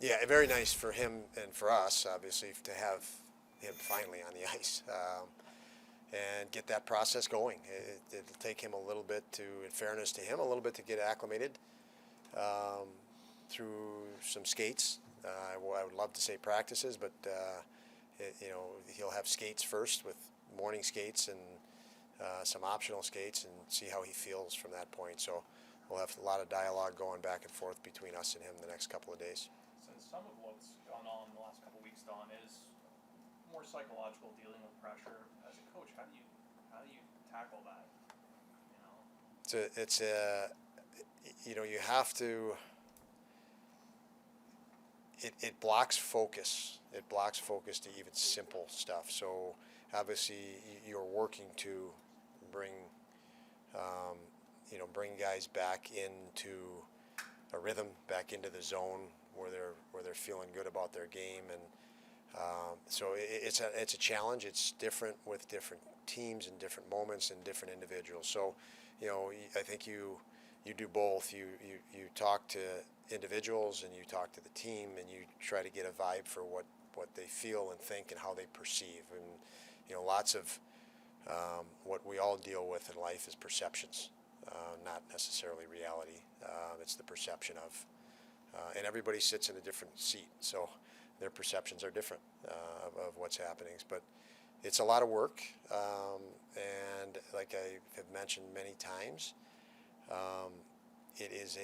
Yeah, very nice for him and for us, obviously, to have him finally on the ice and get that process going. It'll take him a little bit to, in fairness to him, a little bit to get acclimated through some skates. I would love to say practices, but he'll have skates first with morning skates and some optional skates and see how he feels from that point. So we'll have a lot of dialogue going back and forth between us and him the next couple of days. Since some of what's gone on in the last couple of weeks, Don, is more psychological, dealing with pressure. As a coach, how do you tackle that? You have to. It blocks focus. It blocks focus to even simple stuff. So obviously you're working to bring, bring guys back into a rhythm, back into the zone where they're feeling good about their game, and so it's a challenge. It's different with different teams and different moments and different individuals. So, I think you do both. You talk to individuals and you talk to the team and you try to get a vibe for what they feel and think and how they perceive. And lots of what we all deal with in life is perceptions, not necessarily reality. It's the perception of, and everybody sits in a different seat, so their perceptions are different of what's happening. But it's a lot of work, and like I have mentioned many times, it's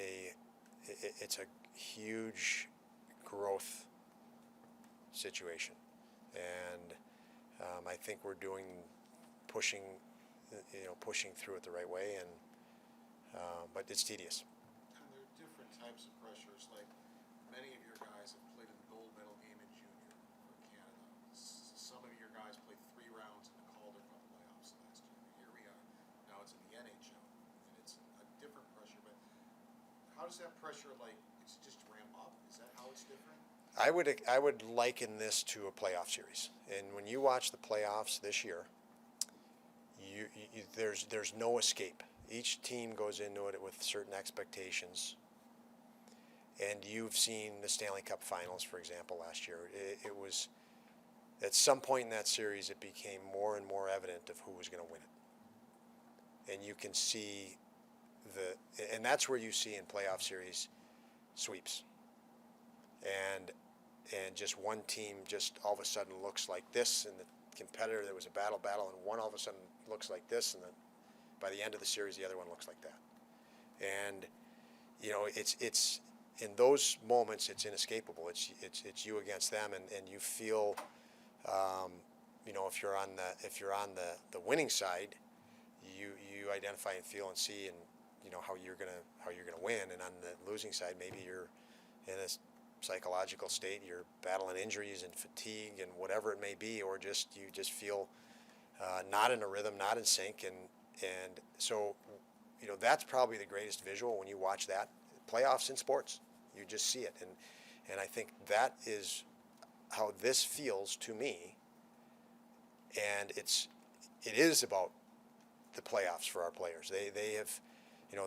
a huge growth situation, and I think we're pushing through it the right way, and but it's tedious. And there are different types of pressures. Like many of your guys have played in the gold medal game in junior for Canada. Some of your guys played 3 rounds in the Calder Cup playoffs last year. Here we are. Now it's in the NHL, and it's a different pressure. But how does that pressure, it's just ramp up? Is that how it's different? I would liken this to a playoff series, and when you watch the playoffs this year, there's no escape. Each team goes into it with certain expectations, and you've seen the Stanley Cup Finals, for example, last year. It was at some point in that series, it became more and more evident of who was going to win it, and you can see and that's where you see in playoff series sweeps, and just one team just all of a sudden looks like this, and the competitor, there was a battle, and one all of a sudden looks like this, and then by the end of the series, the other one looks like that. And it's in those moments, it's inescapable. It's you against them, and you feel, if you're on the winning side, you identify and feel and see, and how you're gonna win. And on the losing side, maybe you're in a psychological state, you're battling injuries and fatigue and whatever it may be, or you just feel not in a rhythm, not in sync, and so that's probably the greatest visual when you watch that playoffs in sports. You just see it, and I think that is how this feels to me, and it is about the playoffs for our players.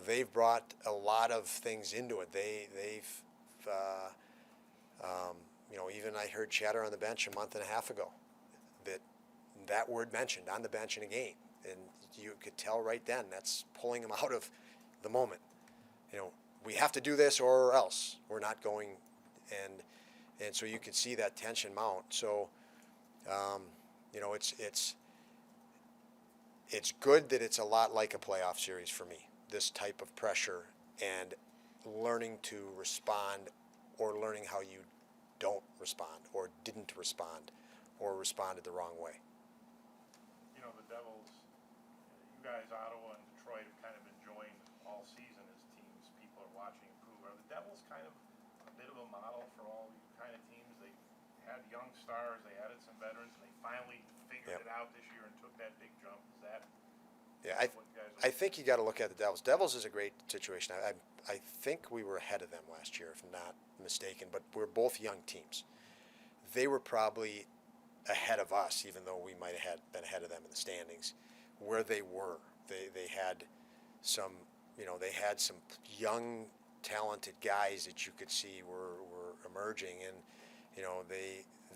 They've brought a lot of things into it. They've even I heard chatter on the bench a month and a half ago that word mentioned on the bench in a game, and you could tell right then that's pulling them out of the moment. We have to do this or else we're not going, and so you can see that tension mount. So it's good that it's a lot like a playoff series for me, this type of pressure, and learning to respond, or learning how you don't respond or didn't respond or responded the wrong way. The Devils, you guys, Ottawa and Detroit, have kind of enjoyed all season as teams people are watching improve. Are the Devils kind of a bit of a model for all you kind of teams? They had young stars, they added some veterans, and they finally figured it out this year and took that big jump. Is that what you guys I think you got to look at the Devils. Devils is a great situation. I think we were ahead of them last year, if I'm not mistaken, but we're both young teams. They were probably ahead of us, even though we might have been ahead of them in the standings. Where they were, they had some young, talented guys that you could see were emerging, and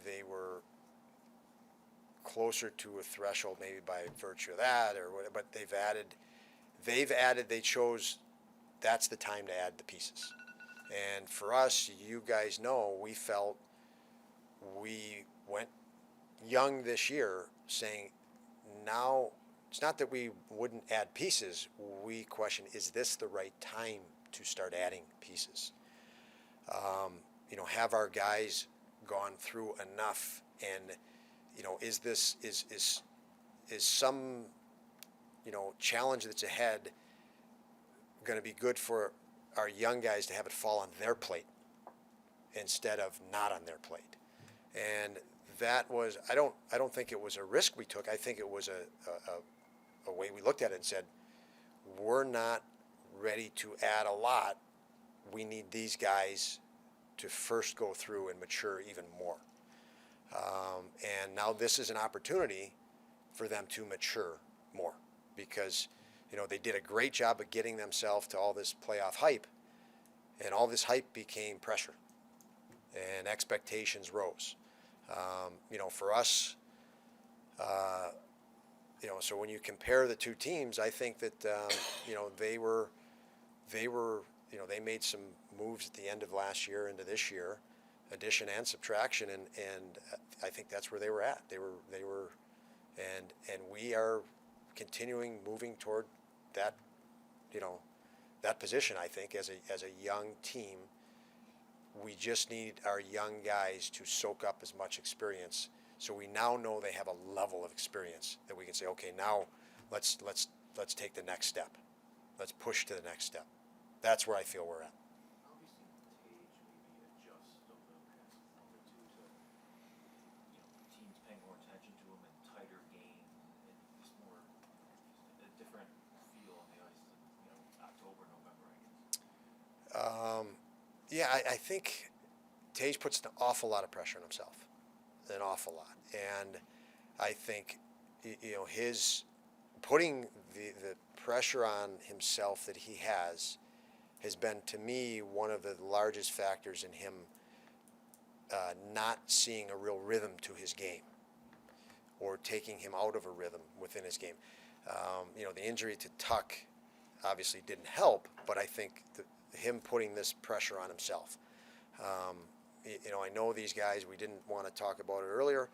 they were closer to a threshold maybe by virtue of that or what, but they chose that's the time to add the pieces. And for us, you guys know, we felt we went young this year saying now it's not that we wouldn't add pieces. We question, is this the right time to start adding pieces? Have our guys gone through enough, and is some challenge that's ahead going to be good for our young guys to have it fall on their plate instead of not on their plate? And that was, I don't think it was a risk we took. I think it was a way we looked at it and said, we're not ready to add a lot. We need these guys to first go through and mature even more. And now this is an opportunity for them to mature more, because they did a great job of getting themselves to all this playoff hype, and all this hype became pressure, and expectations rose. For us, so when you compare the two teams, I think that they made some moves at the end of last year into this year, addition and subtraction, and I think that's where they were at. They were, and we are continuing moving toward that, that position. I think as a young team, we just need our young guys to soak up as much experience. So we now know they have a level of experience that we can say, okay, now let's take the next step. Let's push to the next step. That's where I feel we're at. How have you seen Tage maybe adjust over the past month or two to, teams paying more attention to him and tighter game and just more, just a different feel on the ice than, October, November, I guess? Yeah, I think Tage puts an awful lot of pressure on himself, an awful lot, and I think his putting the pressure on himself that he has been, to me, one of the largest factors in him not seeing a real rhythm to his game, or taking him out of a rhythm within his game. The injury to Tuck obviously didn't help, but I think him putting this pressure on himself. I know these guys, we didn't want to talk about it earlier,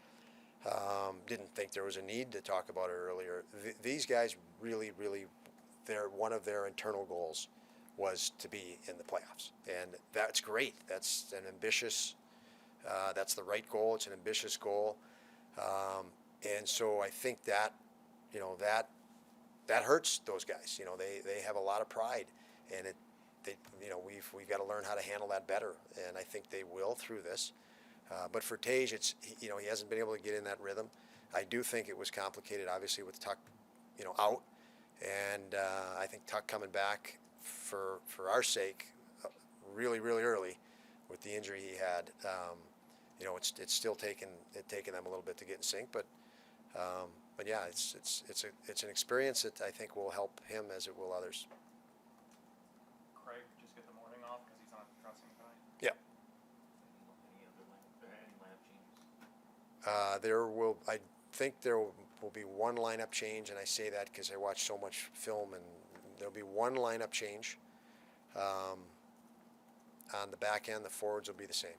didn't think there was a need to talk about it earlier. These guys really, one of their internal goals was to be in the playoffs, and that's great. That's an ambitious, that's the right goal. It's an ambitious goal, and so I think that that hurts those guys. They have a lot of pride, and we've got to learn how to handle that better, and I think they will through this. But for Tage, he hasn't been able to get in that rhythm. I do think it was complicated, obviously, with Tuck, out, and I think Tuck coming back for our sake, really early, with the injury he had. It's still taken them a little bit to get in sync, but yeah, it's an experience that I think will help him as it will others. Craig just get the morning off because he's not crossing tonight? Yeah. I think there will be one lineup change, and I say that because I watch so much film, and there'll be one lineup change. On the back end, the forwards will be the same.